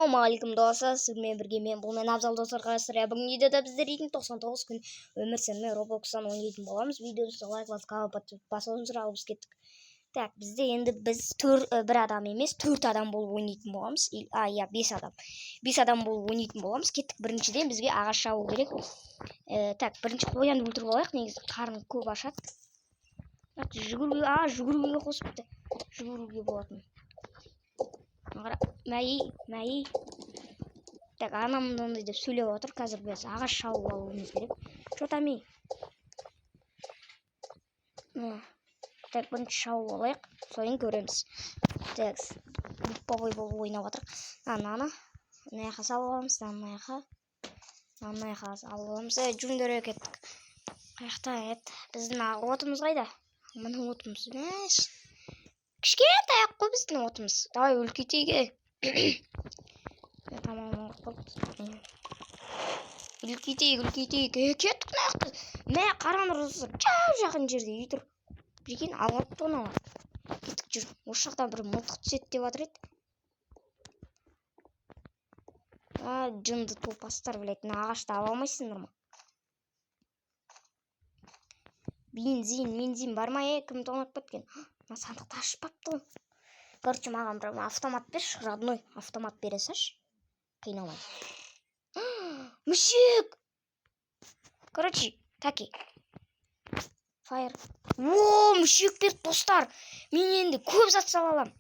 Ассалаумағалейкум достар, сізбен бірге мен Абзал достар қарастырайық. Бүгін видеода біздер 99 күн өмір сүрмей Роблокстан ойнайтын боламыз. Видеоны лайк басуын сұрап біз кеттік. Так, бізде енді біз бір адам емес, 4 адам болып ойнайтын боламыз. Иә, 5 адам. 5 адам болып ойнайтын боламыз. Кеттік. Біріншіден бізге ағаш шабу керек. Так, бірінші қоянды өлтіріп алайық, негізі қарны көп ашады. Жүгіруге қосыпты. Жүгіруге болатын. Мәй. Так, анамды деп сөйлеп отыр. Қазір біз ағаш шауып алуымыз керек. Шотами. Так, бірінші шауып алайық. Сосын көреміз. Так, бой болып ойнап отыр. Ананы мынақа салып аламыз. Мынақа салып аламыз. Жүндер кеттік. Қаяқта еді. Біздің отымыз қайда? Мұның отымыз. Кішкентай қой біздің отымыз. Давай үлкейтейік. Тамам болды. Үлкейтейік. Кеттік нақты. Мә қараны ұрысы. Жақын жерде үй тұр. Прикинь, алып тоны. Кеттік жүр. Осы жақтан бір мылтық түседі деп жатыр еді. Жынды топастар білетін ағашты ала алмайсыңдар ма? Бензин бар ма? Кім тонап кеткен? Сандықты ашып баптым. Короче, маған бір автомат берші, родной автомат бере салшы. Қиналмай. Мүшек! Короче, таки. Файр. Мүшек берді достар. Мен енді көп зат сала алам.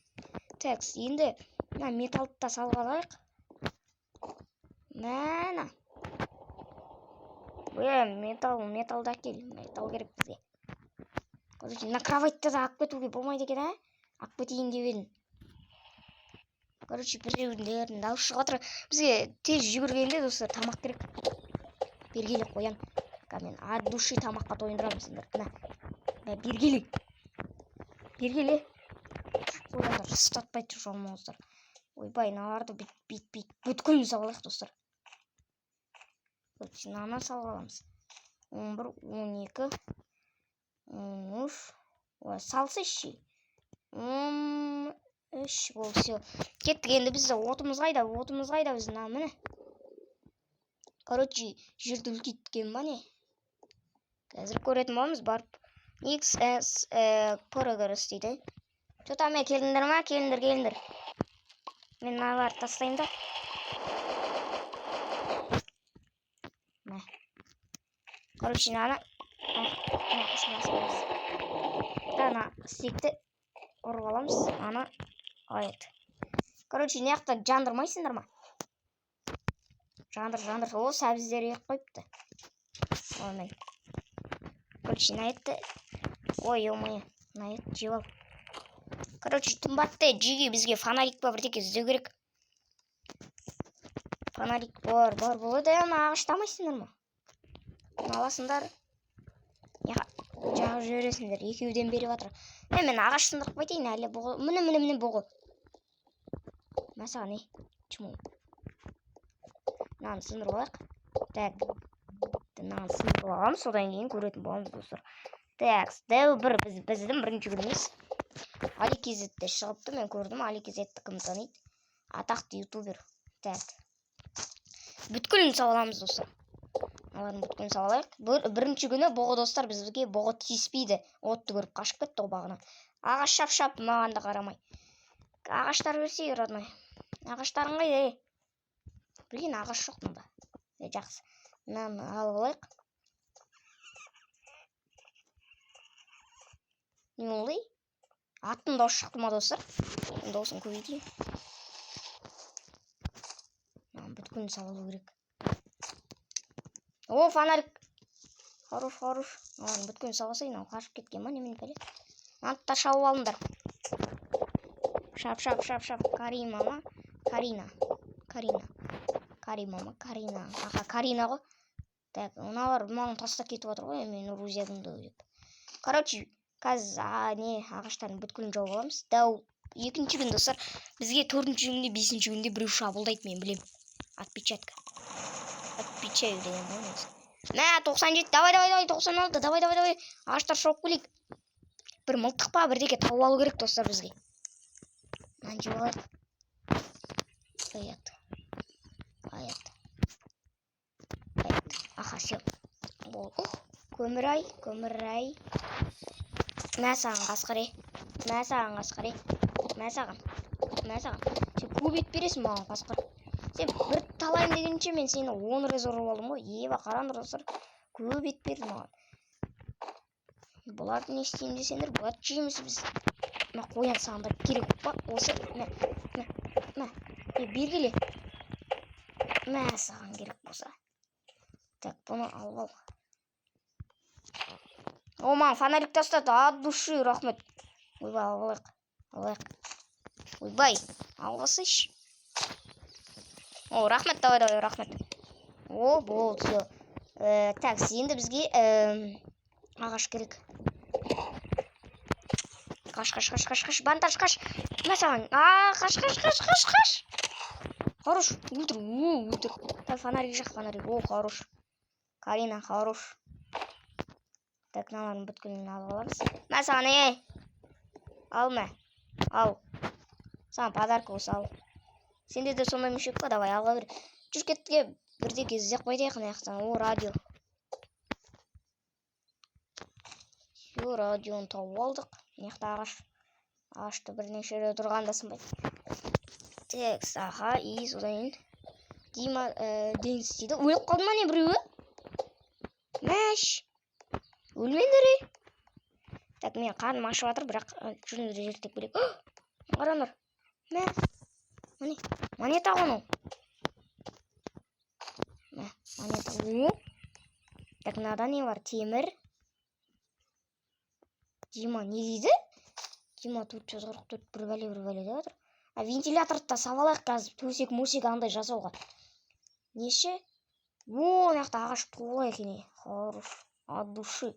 Так, енді металды да салып алайық. Мәна. Металды әкел. Метал керек бізге. Короче, на кроватьта да алып кетуге болмайды екен, алып кетейін деп едім. Короче, біреулердің дауысы шығып отыр. Бізге тез жүгіргенде достар тамақ керек. Бергелі қоян. Мен от души тамаққа тойындырамын сендер. Бергелі. Қояндар ұстатпай тұр жолмаңыздар. Ойбай, мыналарды бит бүткілін салайық достар. Короче, мынаны салып аламыз. 11, 12, 13. Салсайшы. 13 болды, все. Кеттік, енді бізді отымыз қайда біздің, міне. Короче, жерді үлкейткен ба не? Қазір көретін боламыз, барып. XS прогресс дейді. Что-то келдіңдер ма? Келдіңдер. Мен мыналарды тастаймын да. Короче, мынаны стекті ұрып аламыз. Аны айт. Короче, неяқта жандырмайсыңдар ма? Жандар. О, сәбіздер ек қойыпты. Оймен. Короче, наетті. Ой, наетті жеп ал. Короче, тұмбатты жеге бізге фонарик ба бірдеке іздеу керек. Фонарик бар болады. Ағыштамайсыңдар ма? Аласыңдар. Жағып жібересіңдер. Екеуден беріп жатыр. Мен ағаш сындырып қайтайын әлі бұғы. Міне бұғы. Мәсаға не? Чему? Мынаны сындырып алайық. Так. Мынаны сындырып аламыз. Содан кейін көретін боламыз достар. Так. Біздің бірінші күніміз. Аликизетте шығыпты. Мен көрдім. Аликизетті кім таниды? Атақты ютубер. Так. Бүткілін сауаламыз достар. Аларын бүткілін сауалайық. Бірінші күні бұғы достар бізге бұғы тиіспейді. Отты көріп қашып кетті бағына. Ағаш шап маған да қарамай. Ағаштар берсей, родной. Ағаштарын қайда? Білген ағаш жоқ мұнда. Жақсы. Мынаны алып алайық. Не олай? Аттың дауысы шықты ма достар? Дауысын көбейтейін. Бүткілін сауалу керек. О, фонарик. Хорош. Аларын бүткілін сауасайын, ал қашып кеткен ма, немен бәле? Антта шауып алыңдар. Шап. Карина. Аха, Карина ғой. Так, ұналар маңын таста кетіп отыр ғой, мен Рузиягымды деп. Короче, қазір ағаштарын бүткілін жауып аламыз. Дәу, екінші күн достар. Бізге 4-ші күнде, 5-ші күнде біреу шабылдайды, мен білем. Отпечатка. Отпечаю деген болмыз. 97, давай, 96, давай. Ағаштар шауып келейік. Бір мылтық па, бірдеке тауып алу керек достар бізге. Мынаны жеп алайық. Көмір-ай. Мә саған қасқыр. Сен көп ет бересің маған қасқыр. Сен бір талайын дегенше мен сені 10 рет ұрып алдым ғой. Еба қараңдар достар. Көп ет берді маған. Бұларды не істеймін десеңдер, бұларды жейміз біз. Мә қоян саған да керек па? Осы мә. Бергеле. Мә саған керек болса. Так, бұны алып ал. О, маған фонарик тастады. От души, рахмет. Ойбай, алайық. Ойбай, алғысыш. О, рахмет, давай, рахмет. О, болды, все. Так, енді бізге ағаш керек. Қаш. Бантаж, қаш. Мә саған. Қаш. Хорош, өлтір. Так, фонарик жақ, фонарик. О, хорош. Карина, хорош. Так, мыналардың бүткілін алып аламыз. Мә саған, ал мә. Ал. Саған подарка осы ал. Сенде де сондай мүшек па? Давай, алға бір. Жүркетке бірдеке іздеп қойдайық мынаяқтан. О, радио. Все, радионы тауып алдық. Мыняқта ағаш. Ағашты бірнеше рет тұрғанда сынбайды. Так, саха, содан кейін. Дима ден істейді. Өліп қалды ма не біреуі? Мәш. Өлмеңдер. Так, мен қарным ашып жатыр, бірақ жүріңдер зерттеп көрейік. Қараңдар. Мә. Міне, монета ғой. Мә, монета. Так, мынада не бар? Темір. Дима не дейді? Дима 444 бір бәле деп жатыр. Вентиляторды да сабалайық қазір. Төсек андай жасауға. Неше? О, мыняқта ағаш толы екен. Хорош. От души.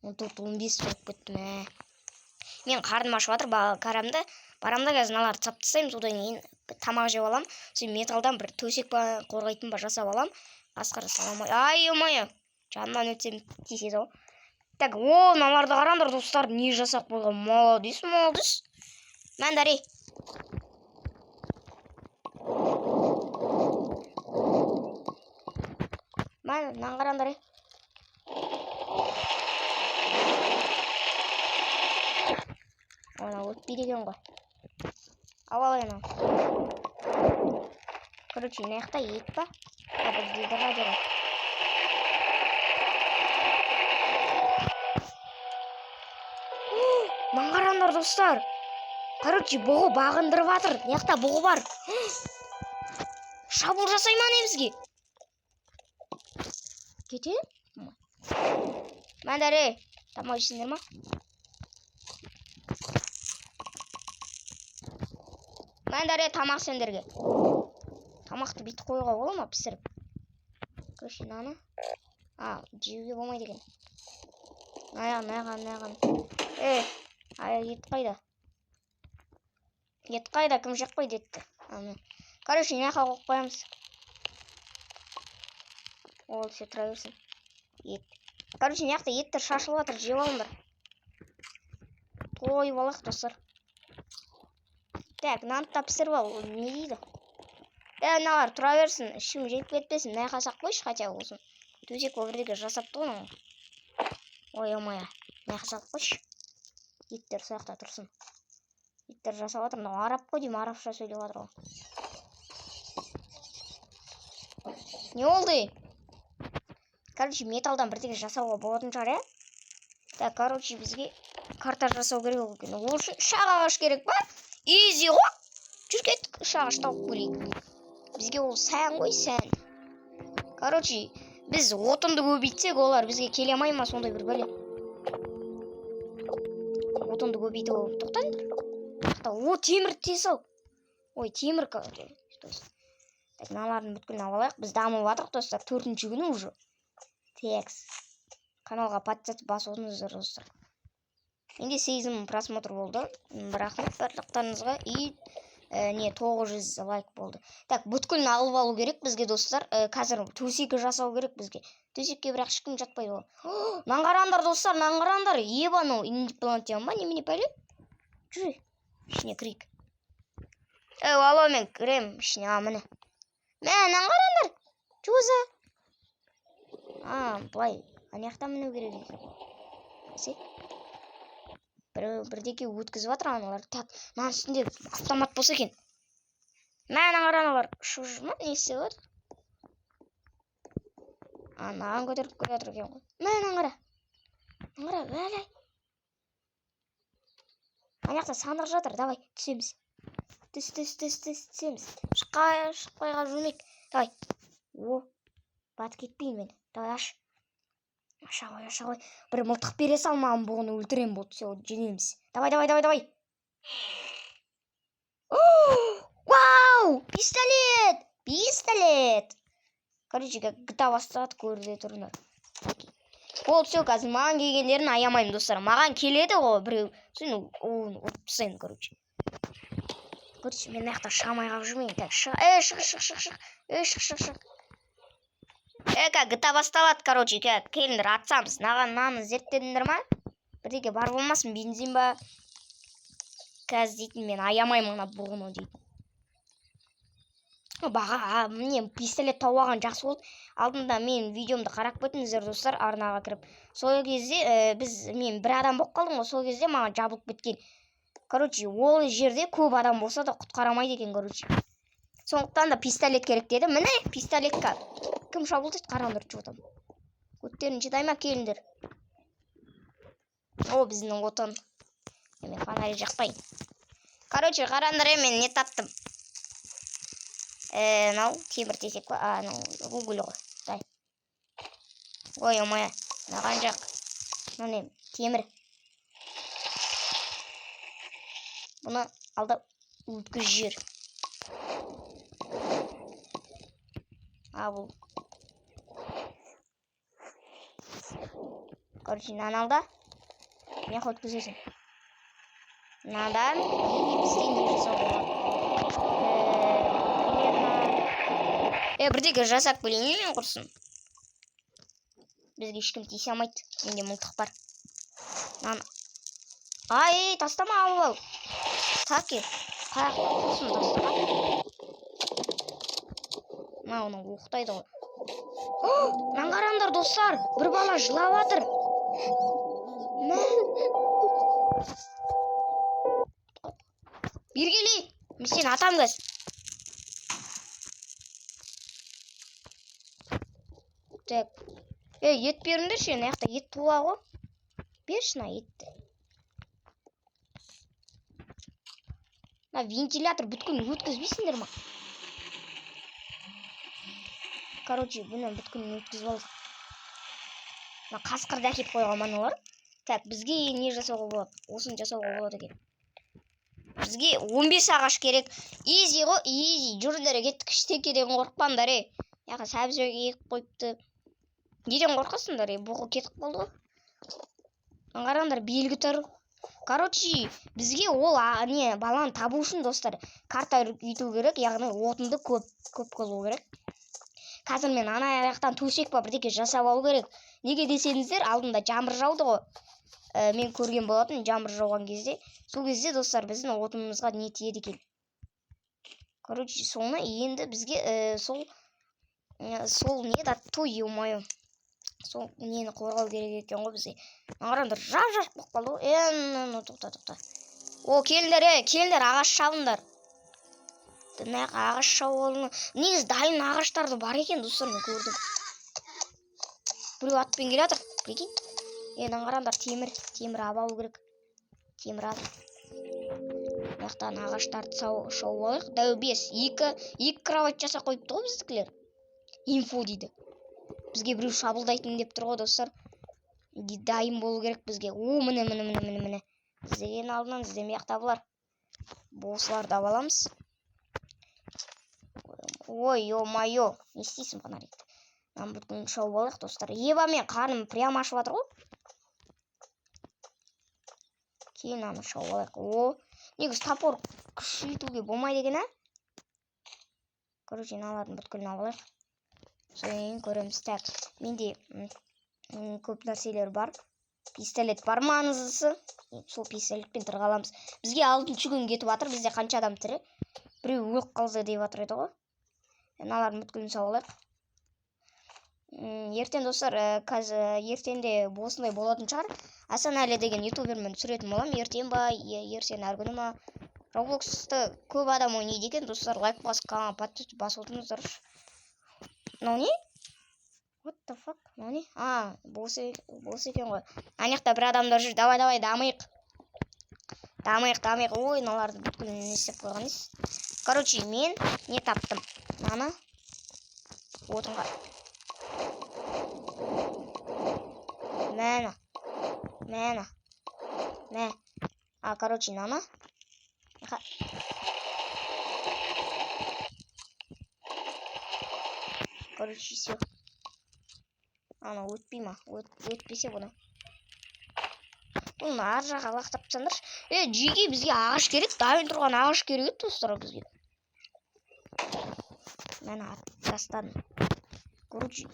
14-15 болып кетті ме. Мен қарным ашып жатыр, барамда қазір мыналарды сап тастаймын, содан кейін тамақ жеп алам. Сол металдан бір төсек қорғайтын жасап алам. Асқар саламай. Ай, жанынан өтсем тиіседі ғой. Так, мыналарды қараңдар достар, не жасап қойған. Молодец. Мәндари. Мынаны қараңдар. Ona өтпейді екен ғой. Алайын. Короче, мыняқта ет па? Бізде радио. Мына қараңдар достар. Короче, бұғы бағындырып жатыр. Мыняқта бұғы бар. Шабуыл жасай ма не бізге? Кетеді? Мәндаре, тамақ жейсіңдер ма? Мәндаре, тамақ сендерге. Тамақты бүйтіп қоюға бола ма пісіріп? Короче, мынаны. Жеуге болмайды екен. Мынаған. Ет қайда? Ет қайда? Кім жақпайды етті? Короче, мыняққа қойып қоямыз. Ол все тұра берсін. Ет. Короче, мыняқта еттер шашылып жатыр, жеп алыңдар. Тойып алайық достар. Так, мынаны да пісіріп ал. Не дейді? Мыналар тұра берсін, ішім жеп кетпесін. Мыняққа сақ қойшы, хотя болсын. Төсек бірдеге жасапты ғой. Ой-омая. Мыняққа сақ қойшы. Еттер сояқта тұрсын. Еттер жасап жатыр. Мынау араб қой деймін, арабша сөйлеп жатыр ғой. Не болды? Короче, металдан бірдеге жасауға болатын шығар, Так, короче, бізге карта жасау керек екен. Ол үшін шақ ағаш керек па? Изи ғой. Жүр кеттік, ағаш тауып көрейік. Бізге ол сән ғой, сән. Короче, біз отынды көбейтсек, олар бізге келе алмай ма сондай бір бәле. Отынды көбейтіп алып тоқтаңдар. О, темір тез ал. Ой, темір. Так, мыналардың бүткілін алайық. Біз дамып жатырық достар, 4-ші күні уже. Текс. Каналға подписаться басыңыздар достар. Менде 8 просмотр болды. Рахмет барлықтарыңызға. И 900 лайк болды. Так, бүткілін алып алу керек бізге достар. Қазір төсекті жасау керек бізге. Төсекке бірақ ешкім жатпайды ол. Мынаны қараңдар достар, мынаны қараңдар. Ебану инопланетян ба, немене пәле? Жүрі. Ішіне кірейік. Алло, мен кірем ішіне, міне. Мынаны қараңдар. Чуза. Былай ана жақтан міну керек екен. Бірдеке өткізіп жатыр аналар. Так, мына үстінде автомат болса екен. Мына аналар ұшып жүр ма? Не істеп жатыр? Анаған көтеріп келе жатыр екен ғой. Мына қара. Бәлей. Ана жақта сандық жатыр. Давай, түсеміз. Түсеміз. Шықпайға жүрмек. Давай. Батып кетпейін мен. Давай, аш. Аша қой. Бір мылтық бере сал, маған бұғыны өлтірем болды. Все, жөнеміз. Давай. Вау! Пистолет! Короче, GTA бастады, көрді тұрыңдар. Ол все, қазір маған келгендерін аямаймын, достар. Маған келеді ғой, біреу. Соны ұрып короче. Короче, мен аяқта шамайға жүрмейін. Так, шық. GTA басталады, короче. Келіндер, атсамыз. Наны зерттедіңдер ма? Бірдеге бар болмасын, бензин ба? Қазір дейтін, мен аямаймын ана бұғыны дейтін. Баға, мен пистолет тауаған жақсы болды. Алдында мен видеомды қарап кетіңіздер, достар, арнаға кіріп. Сол кезде мен бір адам болып қалдым ғой, сол кезде маған жабылып кеткен. Короче, ол жерде көп адам болса да құтқарамайды екен, короче. Сондықтан да пистолет керек деді. Міне, пистолетка. Кім шабылдайды, қараңдар, чотам. Көттерін жедайма, келіндер. Біздің отан. Мен фонари жақпайын. Короче, қараңдар, мен не таптым. Темір тесек па? Google ғой. Дай. Ой, омая. Наған жақ. Міне, темір. Бұны алда өткіз жер. Бұл. Короче, нан алда. Не қой өткізесің. Надан бізде не жасау болады. Бірдегі жасап көлейін мен құрсын. Бізге ешкім тисе алмайды. Менде мылтық бар. Тастама алып ал. Таки. Қаяқ құрсын тастама. Оны оқытайды ғой. Нан қараңдар, достар. Бір бала жылап жатыр. Бергелей. Мен сені атам кәз. Так. Ет беріңдер ше, аяқта ет туа ғой. Берші етті. Вентилятор бүткін өткізбейсіңдер ма? Короче, бұны бүткін өткізіп алдық. Қасқырды әкеп қойған аналар. Так, бізге не жасауға болады? Осын жасауға болады екен. Бізге 15 ағаш керек. Изи ғой, изи. Жүрдері кеттік, іштекеден қорықпаңдар, Яқа сәбізге екіп қойыпты. Неден қорқасыңдар, бұғы кетіп қалды ғой. Қараңдар, белгі тұр. Короче, бізге ол баланы табу үшін, достар, карта үйту керек, яғни отынды көп қылу керек. Қазір мен ана аяқтан төсек па бірдеке жасап алу керек. Неге десеңіздер, алдында жаңбыр жауды ғой. Мен көрген болатын жаңбыр жауған кезде. Сол кезде, достар, біздің отынымызға не тиеді екен. Короче, соны енді бізге сол не да той омайы. Сол нені қорғау керек екен ғой бізге. Қараңдар, жап болып қалды ғой. Тоқта. Келіндер, ағаш шабыңдар. Ағаш шабу. Негіз дайын ағаштарды бар екен, достар, мен көрдім. Біреу атпен келе жатыр, прикинь. Қараңдар, темір алу керек. Темір ал. Яқтан ағаштарды шауып алайық. Дәубес, екі кровать жаса қойыпты ғой біздікілер. Инфо дейді. Бізге біреу шабылдайтын деп тұр ғой, достар. Дайын болу керек бізге. Міне. Іздеген алдынан іздемей ақтабылар. Болсыларды аламыз. Ой, омайо. Не істейсің фонарикті? Мен бүткін шауып алайық, достар. Еба мен қарным прям ашып жатыр ғой. Кейін аны шауып алайық. Негіз топор күшейтуге болмайды екен, Короче, аналардың бүткілін алайық. Соң көреміз. Так, менде көп нәрселер бар. Пистолет бар маңыздысы. Сол пистолетпен тырғаламыз. Бізге 6-шы күн кетіп жатыр. Бізде қанша адам тірі? Біреу өліп қалды деп жатыр еді ғой. Аналардың бүткілін сауып алайық. ертең достар, қазір ертеңде осындай болатын шығар. Асанәлі деген ютубермен түсіретін боламын. Ертең ба, ертең әр күні ма. Roblox'ты көп адам ойнайды екен достар. Лайк басып, каналға подписчик басып отырыңыздар. Мынау не? What the fuck? Мынау не? Бос екен ғой. Ана жақта бір адамдар жүр. Давай, дамиық. Ой, мыналарды бүткіл не істеп қойған ес. Короче, мен не таптым? Мана отынға. Мәна. Короче, нана. Короче, все. Ана өтпей ма? Өтпесе бұны. Бұны ар жаққа лақтап тастаңдаршы. Жеге бізге ағаш керек. Дайын тұрған ағаш керек еді достар бізге. Мен тастадым. Короче,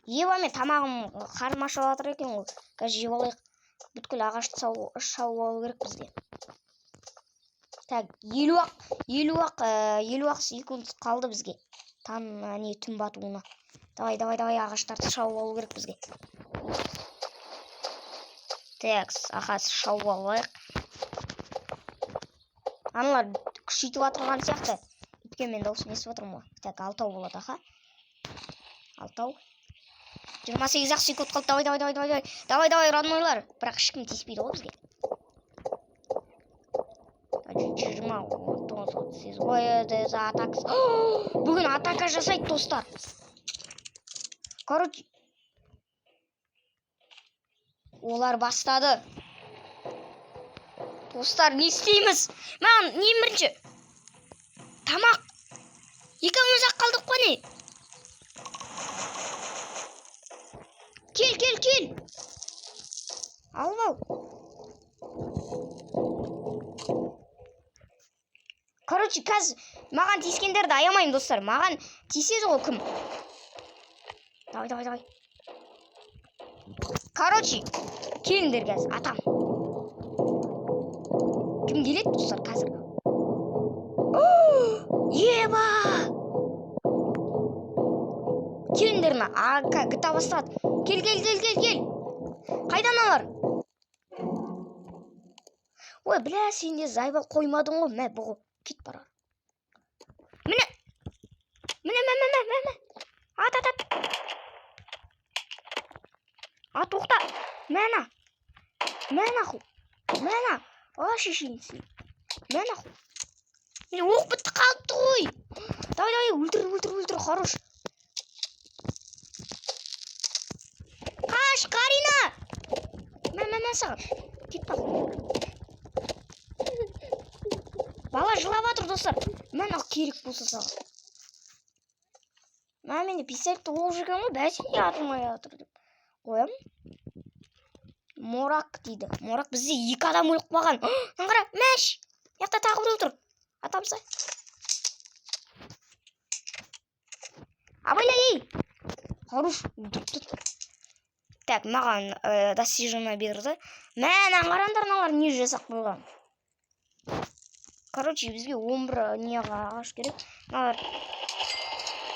Ева мен тамағым қарным ашып жатыр екен ғой. Қазір жеп алайық. Бүткіл ағашты шауып алу керек бізге. Так, 50 секунд қалды бізге. Түн батуына. Давай, ағаштарды шауып алу керек бізге. Так, ағаш шауып алайық. Аналар күшейтіп отырған сияқты. Өткен мен дауысын естіп отырмын ғой. Так, 6 болады, аха. 6. 28 секунд қалды. Давай, роднойлар. Бірақ ешкім тиіспейді ғой бізге. 20-38. Ой, атакасы. Бүгін атака жасайды, достар. Короче, олар бастады. Достар, не істейміз? Маған не бірінші? Тамақ. Екеуміз-ақ қалдық қой не? Кел. Ал. Короче, қазір маған тиіскендерді аямайым, достар. Маған тиіседі ғой кім? Давай. Короче, келіңдер қазір, атам. Кім келеді, достар, қазір? Еба! Келіңдер ма? GTA бастады. Кел. Қайдан алар? Ой, бля, сен де зайбал қоймадың ғой, мә бұғы. Кет барар. Міне. Ат. Тоқта. Мәна. Шешенсі. Мәна. Міне оқ бітті қалыпты ғой. Давай, өлтір, хорош. Қаш, Карина. Мәна саған. Кет бар. Бала жылап атыр, достар. Мәна керек болса саған. Менде пистолетті оқ жүрген ғой, бәсене атылмай атыр деп. Қоям. Морак дейді. Морак бізде 2 адам өліп қалған. Қара, мәш. Яқта тағы біреу тұр. Атамса. Абайлай. Хорош. Так, маған достижение берді. Мән аңғарандар налар не жасақ болған. Короче, бізге 11 неға ағаш керек. Налар.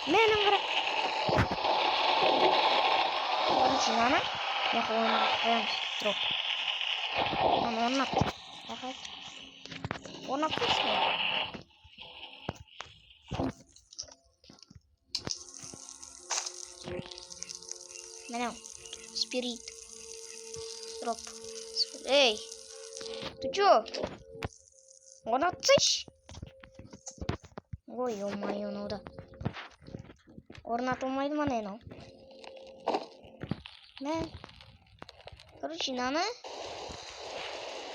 Мән аңғара. Короче, нана. Яқы ойнап дроп. Орнап. Орнап қойсын. Мәнау. Спирит. Дроп. Эй. Ты чё? Орнатсыш? Ой, ё-моё, ну да. Орнатылмайды ма не мынау? Мен. Короче, наны.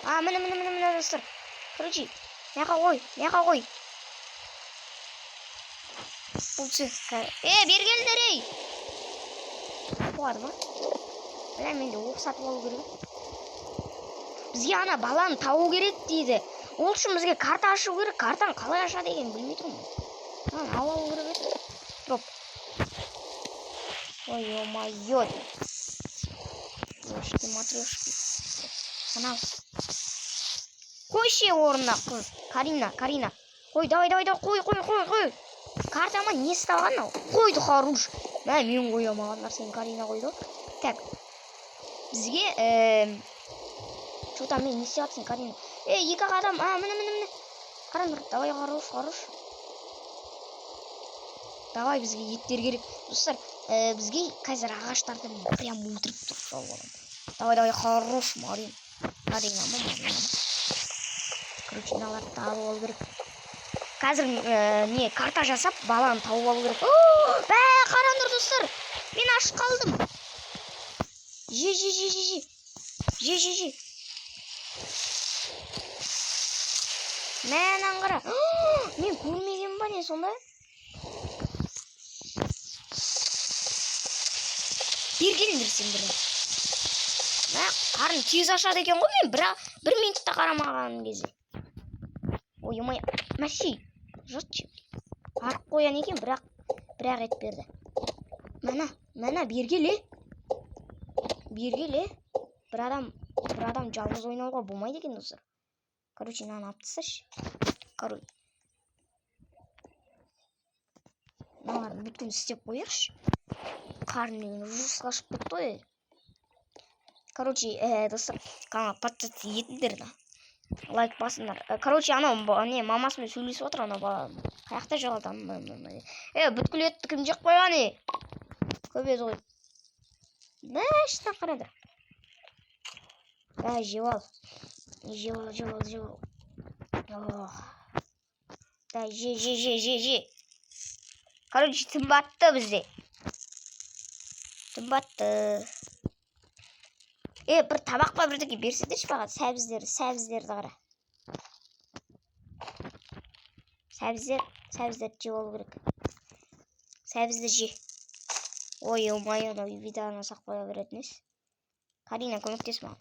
Міне достар. Короче, мияқа қой. Бұлсы. Бергелдер, ей. Болады ма? Бля, менде оқ сатып алу керек. Бізге ана баланы табу керек дейді. Ол үшін бізге карта ашу керек. Картаны қалай ашады деген білмейді ғой. Алу керек еді. Дроп. Ой, ё-моё. Матрешки. Анау. Қойшы орнына. Карина. Қой, давай. Қой. картама не істалған қойды харуш. Мен қоя алмағандар, сен Карина қойды. Так. Бізге что-то мен не істеп жатсың, Карина? Екі адам. Міне. Қараңдар, давай харуш. Давай, бізге еттер керек. Достар, бізге қазір ағаштарды прям өлтіріп тұр. Давай, харуш, Марина. Короче, мыналарды алып алу керек. Қазір не карта жасап, баланы тауып алу керек. Қараңдар, достар. Мен ашып қалдым. Же. Мен аңғара. Мен көрмеген ба не сонда? Бергендер сен бірін. Қарын тез ашады екен ғой, мен бір минутта қарамаған кезде. Ойымай, мәші, жұртшы. Арып қоян екен, бірақ ет берді. Мәна, бергеле. Бір адам жалғыз ойнауға болмайды екен, достар. Короче, наны аптысыршы. Мыналарды бүткін істеп қойыршы. Қарын жұрсқа ашып кетті ғой. Короче, достар, канал подписаться етіңдер. Лайк басыңдар. Короче, мамасымен сөйлесіп отыр, бала. Қаяқта жоғалды. Бүткіл етті кім жеп қойған, көп еді ғой. Шына қарады. Жеп ал. Же. Короче, тымбатты бізде. Бір табақ па бірдеке берсеңдерші маған, сәбіздерді қара. Сәбіздерді жеп алу керек. Сәбізді же. Ой, видеоны сақ қоя беретінес. Карина, көмектес маған.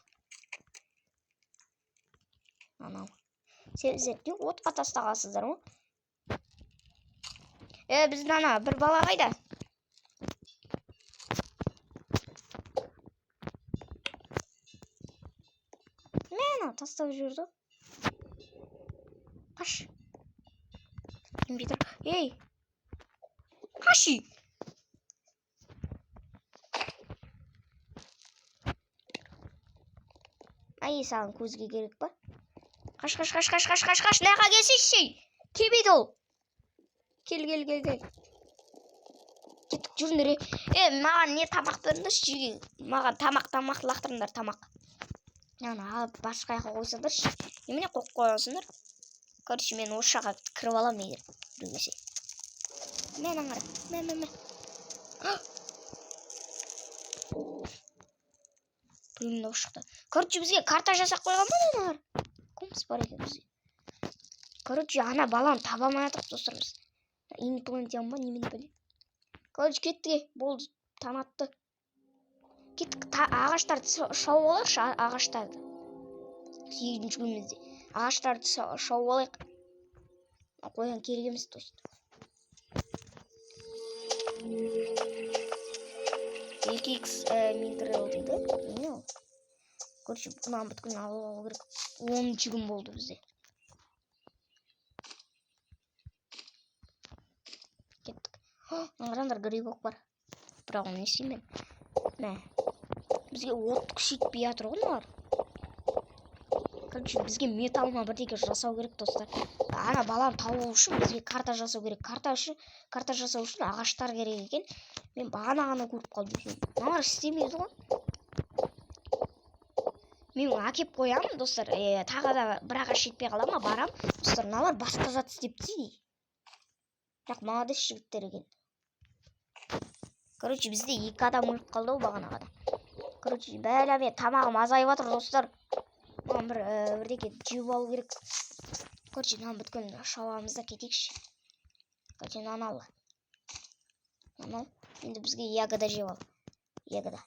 Анау. Сәбіздерді отқа тастағасыздар ма? Біздің бір бала қайда? Тастап жүрді. Қаш. Қаши. Саған көзге керек па? Қаш. Наға келсеші. Кебейді ол. Кел. Кеттік жүріндер. Маған не тамақ беріңдер жеге. Маған тамақ лақтырыңдар, тамақ. Алып басқа жаққа қойсаңдар, немене қоқ қойасыңдар? Короче, мен осы жаққа кіріп алам егер білмесе. Мен аңғара. Блин, осы шықты. Короче, бізге карта жасақ қойған ба аналар? Компас бар екен бізге. Короче, баланы таба алмай жатырық, достарымыз. Инопланетян ба, немен біле. Короче, кетті, болды, танатты. Кеттік, ағаштарды шауып алайықшы, ағаштарды. 8-ші күнімізде. Ағаштарды шауып алайық. Қойған керек емес, тост. 2x минтрел дейді. Не ол? Короче, бұнан бүткін алу керек. 10-ші күн болды бізде. Кеттік. Аңғарандар грибок бар. Бірақ оны естеймен. Бізге от күшейтпей жатыр ғой мыналар. Короче, бізге металлма бірдеңе жасау керек, достар. Баланы тауып үшін бізге карта жасау керек. Карта жасау үшін ағаштар керек екен. Мен бағана көріп қалдым. Мыналар істемейді ғой. Мен әкеп қоямын, достар. Тағы да бір ағаш жетпей қала ма, барам. Достар, мыналар басқа зат істепті дейді. Бірақ молодец жігіттер екен. Короче, бізде 2 адам өліп қалды ғой бағанағада. Короче, бәләме тамағым азайып жатыр, достар. Маған бірдеке жеп алу керек. Короче, мынаны бүткін шауамызда кетейікші. Короче, мынаны ал. Енді бізге ягода жеп ал. Ягода.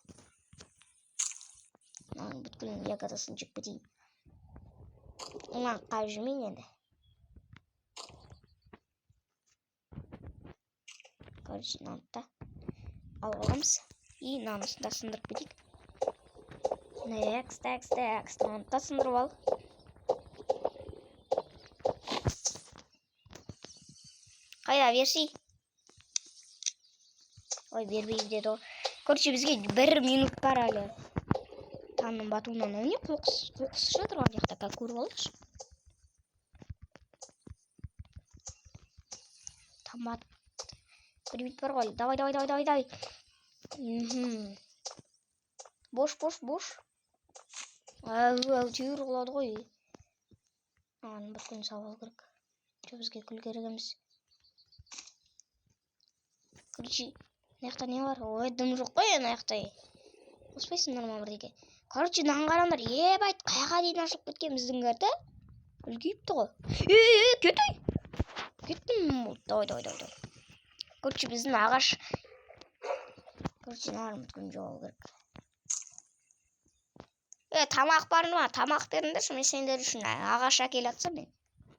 Мынаны бүткін ягодасын жеп кетейін. Мынаны қайып жүрмейін енді. Короче, мынаны да аламыз. И мынаны да сындырып кетейік. Next. Мынаны да сындырып ал. Қайда версий? Ой, бербейм деді ғой. Короче, бізге 1 минут бар әлі. Таңның батуынан не қоқыс жатыр ана жақта, как көріп алайықшы. Таң бат. Кредит бар ғой. Давай. Бош. Түйір қылады ғой. Аны бір күн сауал керек. Бізге күл керек емес. Короче, мынаяқта не бар? Ой, дым жоқ қой ана жақта. Қоспайсыңдар ма бірдеңе? Короче, мынаған қараңдар. Ебайт, қайға дейін ашып кеткен біздің карта? Үлгейіпті ғой. Кеттім. Давай. Короче, біздің ағаш. Короче, нарым күн жоғал керек. Тамақ бар ма? Тамақ беріңдерші, мен сендер үшін ағаш әкел атсам мен.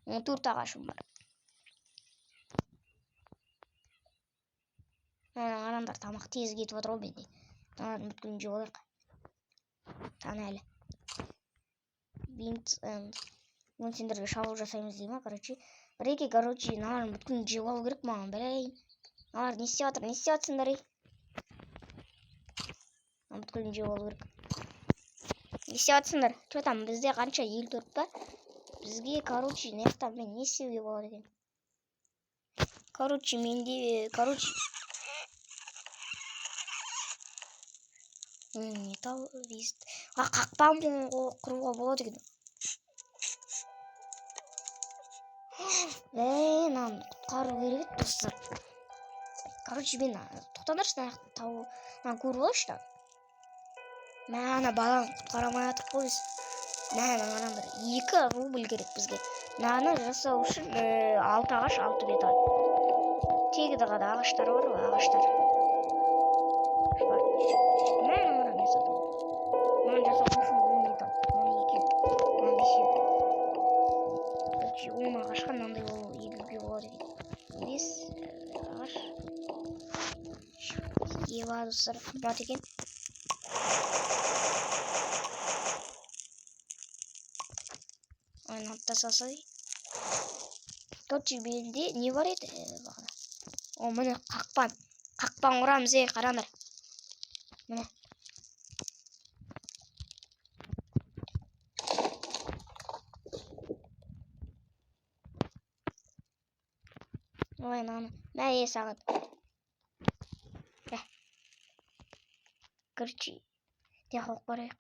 14 ағашым бар. Қараңдар, тамақ тез кетіп отыр ғой менде. Нарым күн жоғал керек. Таны әлі. Мен сендерге шабуыл жасаймыз дейма, короче. Короче, нарым бүткін жеп алу керек маған, білейін. Нар, не істеп жатсыңдар, ей? Бүткін жеп алу керек. Не істеп жатсыңдар? Че там, бізде қанша 54 па? Бізге, короче, наяқтан мен не істеуге болады екен? Короче, менде, металл вист. Қақпан құруға болады екен. Нан құтқару керек еді, достар. Короче, мен тоқтаңдаршы, нан көріп алайыншы. Ана баланы құтқарамай жатыр ғой біз. Қараңдар, 2 рубль керек бізге. Наны жасау үшін 6 ағаш, 6 металл. Тегі дағада ағаштар бар ғой, ағаштар. Наны жасау үшін 10 металл. 10 ағашқа мынандай егуге болады екен. 5 ағаш. Ева, достар, қымбат екен. Ойнап тастасай. Короче, белде не бар еді? О, міне қақпан. Қақпан құрамыз, қараңдар. Міне. Ой, наны. Мәе сағат. Короче, тияқық барайық.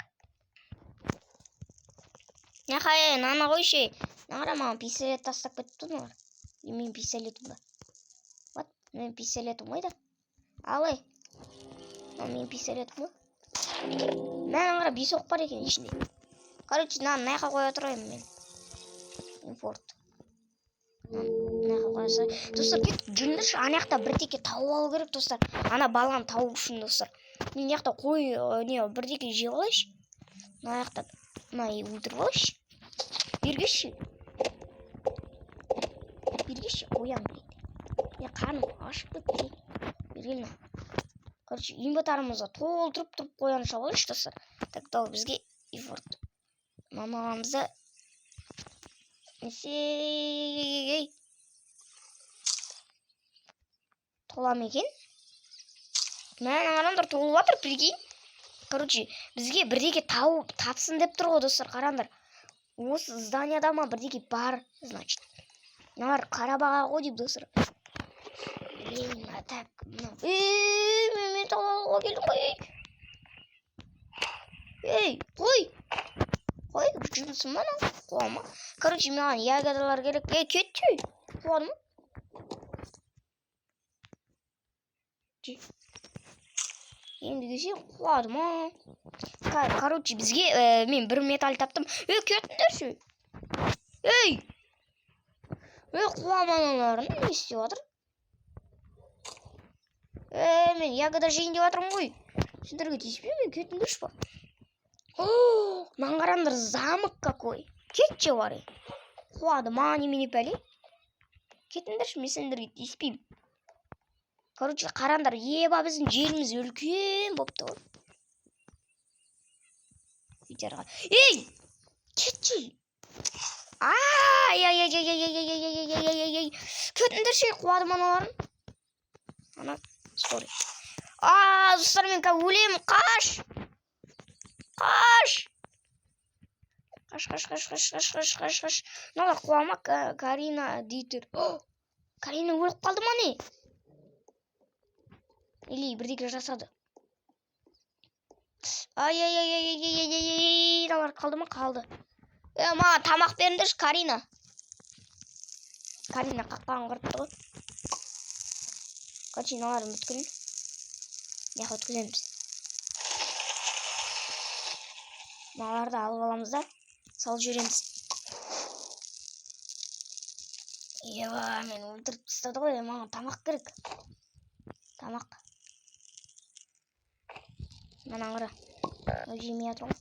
Нахай, наны қойшы. Нағыра маған пистолет тастап кетті тұр. Мен пистолетім ба? Вот, мен пистолетім ойда. Алай. Мен пистолетім ба? Мен аңғара 5 оқ бар екен ішінде. Короче, наяққа қоя тұрайым мен. Импорт. Наяққа қоясай. Достар, кет жүріңдерші. Ана жақта бірдеке тауып алу керек, достар. Ана баланы тауып үшін, достар. Мен жақта қой, бірдеке жеп алайыншы. Ана жақта өлтіріп алайыншы. Бергеші, қоям дейді. Қарным ашып кетті. Бергелі. Короче, инвентарымызға толтырып қояны шабалайыншы, достар. Так, дау бізге импорт. Мамамызды несей толам екен. Мен ағанамдар толып атыр, прикинь. Короче, бізге бірдеке тапсын деп тұр ғой, достар, қараңдар. Осы зданияда ма бірдеке бар, значит. Нар қарабаға ғой деп, достар. Так, мен металл алуға келдім ғой. Қой. Жүрмісің ба, қуама. Короче, маған ягодалар керек. Кетті. Қуады ма? Енді десе қуады ма? Короче, бізге мен 1 металл таптым. Кетіңдерші. Қуаманаларын не істеп жатыр? Мен ягода жейін деп жатырмын ғой. Сендерге тиіспей мен кетіңдерші ба? Маған қараңдар, замок какой. Кетші бар. Қуады ма, немене пәле? Кетіңдерші, мен сендерге тиіспеймін. Короче, қараңдар, еба біздің жеріміз үлкен бопты ғой. Кетші. Кетіңдерші, қуады маналарын. Ана, sorry. Достар, мен қазір өлемін. Қаш. Мыналар қуама, Карина дейтір. Карина өліп қалды ма не? Или бірдеке жасады. Мыналар қалды ма? Қалды. Маған тамақ беріңдерші, Карина. Карина қақпағын құртты ғой. Короче, мыналарын бүткін. Неқі өткіземіз. Мыналарды алып аламыз да, салып жібереміз. Мен өлтіріп тастады ғой, маған тамақ керек. Тамақ. Мынаны қара. Жемей жатыр ғой.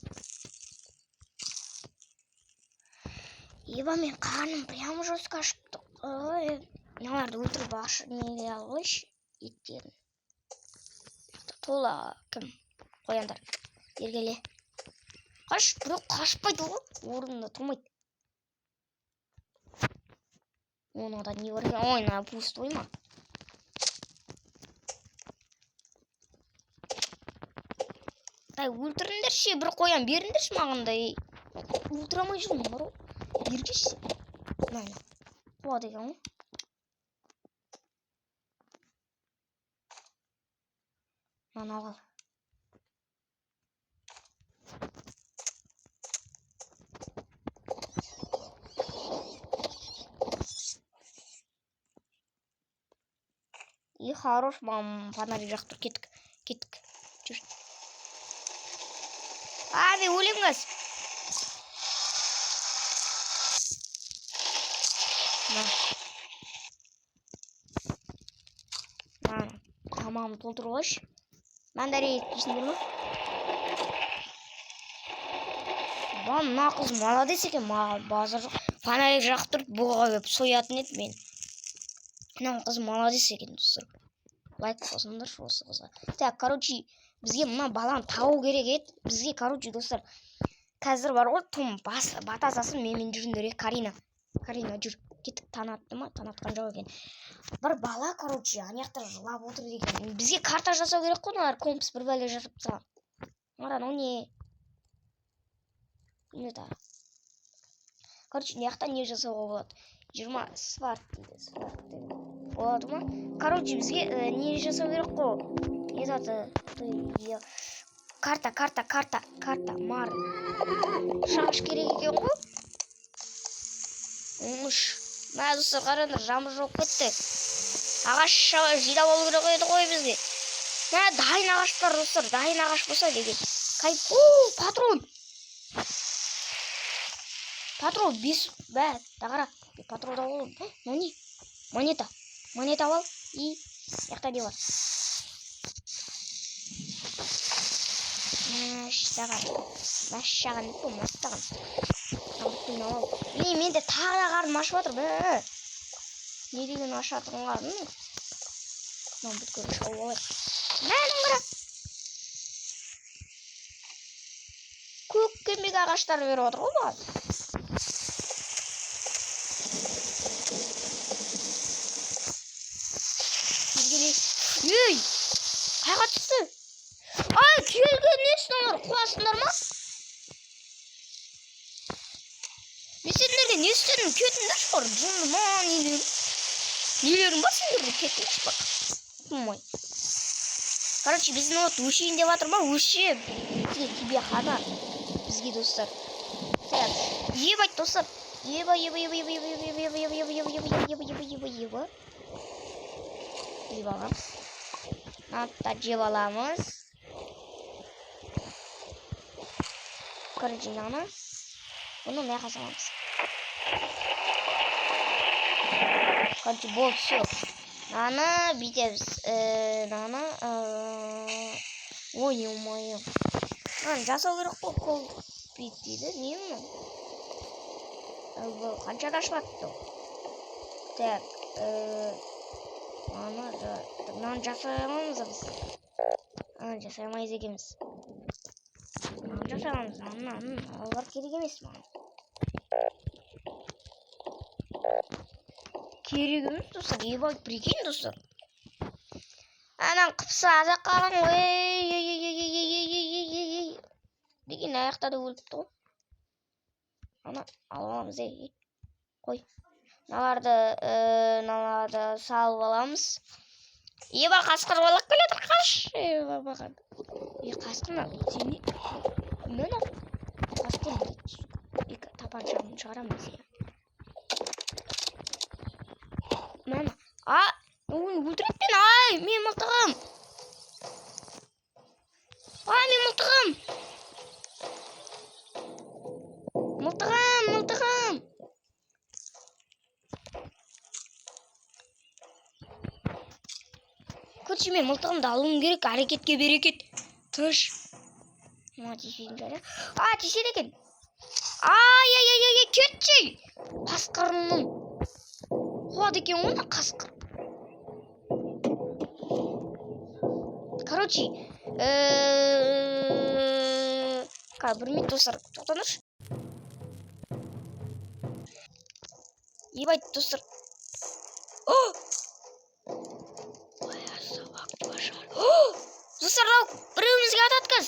Мен қарным прямо жестко ашыпты. Мыналарды өлтіріп неге алғойшы, еттерін. Тола кім? Қояндар. Ергеле. Қаш, бірақ қашпайды ғой. Орнында тұрмайды. Онада не бар екен? Ойна пустой ма? Өлтіріңдерші, бір қоян беріңдерші мағында. Өлтірамай жүрмін бар ғой. Ергеші. Мәні. Қуады екен ғой. Мана ал. Хорош, мам, фонарик жақтыр. Кеттік. Жүр. Мен өлемгіз. Тамамын толтыру қош. Мәндәрі еткешіндер ма? Мына қыз молодец екен. Базар жоқ. Фонарик жақтырып бұға өп соятын еді мен. Мына қыз молодец екен, достар. Лайк қосыңдаршы осы қызға. Так, короче, бізге мына баланы тауы керек еді. Бізге, короче, достар, қазір бар ғой, тым батасасын менмен жүріндер. Карина жүр. Кеттік, танатты ма? Танатқан жоқ екен. Бір бала, короче, анаяқта жылап отыр екен. Бізге карта жасау керек қой, олар компас бір бәле жасап тастаған. Маран, о не? Короче, анаяқта не жасауға болады? 20 сварт дейді. Болады ма? Короче, бізге не жасау керек қой? Карта. Мар. Шағыш керек екен ғой? Мә, достар, қараңдар, жамыр жоқ кетті. Ағаш жидап алу керек еді ғой бізге. Мә, дайын ағаш бар, достар. Дайын ағаш болса деген. Патрон. Патрон, 5. Бә, тағара. Патрон да олым. Не? Монета ал. И, яқта не бар? Мәшшаған деп бұл, мәстаған. Менде тағы да қарым ашып атыр, бә. Не деген ашатырын қарын? Маған бүткөрі шауып алайық. Мәнің қара. Көк кембек ағаштар беріп отыр ғой баған. Ей! Қайға түсті? Келген несін олар қуасындар ма? Мен сендерге не істедім? Кетіңдер шпар. Жынды ма нелерің ба сендерге? Кетіңдер шпар. Құмай. Короче, біздің от өшейін деп атыр ма? Өше. Бізге тебе қана. Бізге достар. Ебать, достар. Еба. Атта жеп аламыз. Короче, наны. Бұны мәқа саламыз. Короче, болды, все. Наны бүйтеміз. Наны. Ой, не-мойым. Наны жасау керек қой, қол бит дейді. Не мұны? Қаншада ашылатты? Так. Наны жасаймыз біз. Жасаймайыз екеміз. Наны жасаймыз. Олар керек емес маған. Керек емес, достар. Ебай, прикинь, достар. Анан кыпса азак калың. Деген аякта да өлүптү го. Ана аламыз Кой. Наларды салып аламыз. Еба каскыр балак келетир. Каш. Еба баган. Каскырма. Сени мен каскыр. Тапанчамды чыгарамыз. Мен өлтүрөт мен. Ай, мен мылтыгым. Ай, мен мылтыгым. Мылтыгым. Көрчү, мен мылтыгымды алуым керек. Аракетке берекет. Тыш. Мына тишейин жара. Тишейди экен. Ай, кетчи. Каскырымның. Куат экен оны каскыр. Короче, bir minut достар, тоқтаңызшы. Ебай, достар. Ой, собақты башар. Достар, біреуімізге ататкыз.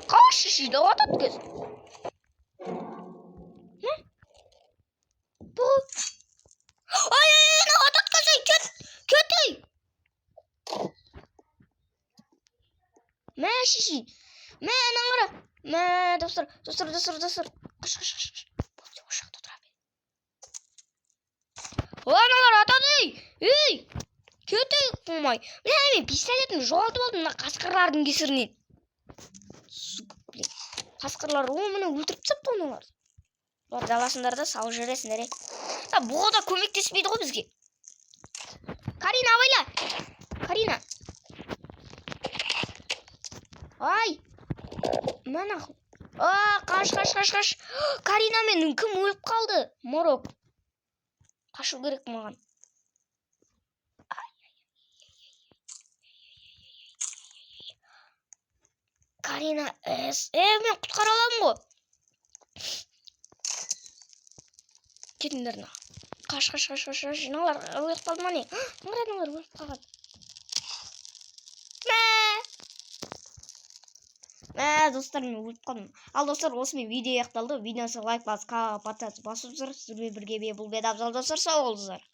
Қаш ішіді ататкыз. Не? Бұл. Ай, ататкыз, көтей. Мә шиши. Мә анаңыра. Мә достар. Қаш. Ошақта тұра бе. Аналар атады. Ей, көтей қылмай. Мен пистолетімді жоғалтып алдым мына қасқырлардың кесірінен. Қасқырлар мені өлтіріп тастапты оналар. Олар даласыңдар да салып жібересіңдер. Бұға да көмектеспейді ғой бізге. Карина, абайла. Карина. Ай. Мана. Қаш. Карина мен кім өліп қалды? Морок. Қашу керек маған. Карина, мен құтқара аламын ғой. Кетіңдер на. Қаш. Жиналар өліп қалды ма не? Аналар өліп қалған. Достар, мен өліп қалдым. Ал достар, осымен видео аяқталды. Видеосы лайк басып, подписаться басып жүрсіздер. Сіздермен бірге бұл бет абзал достар, сау болыңыздар.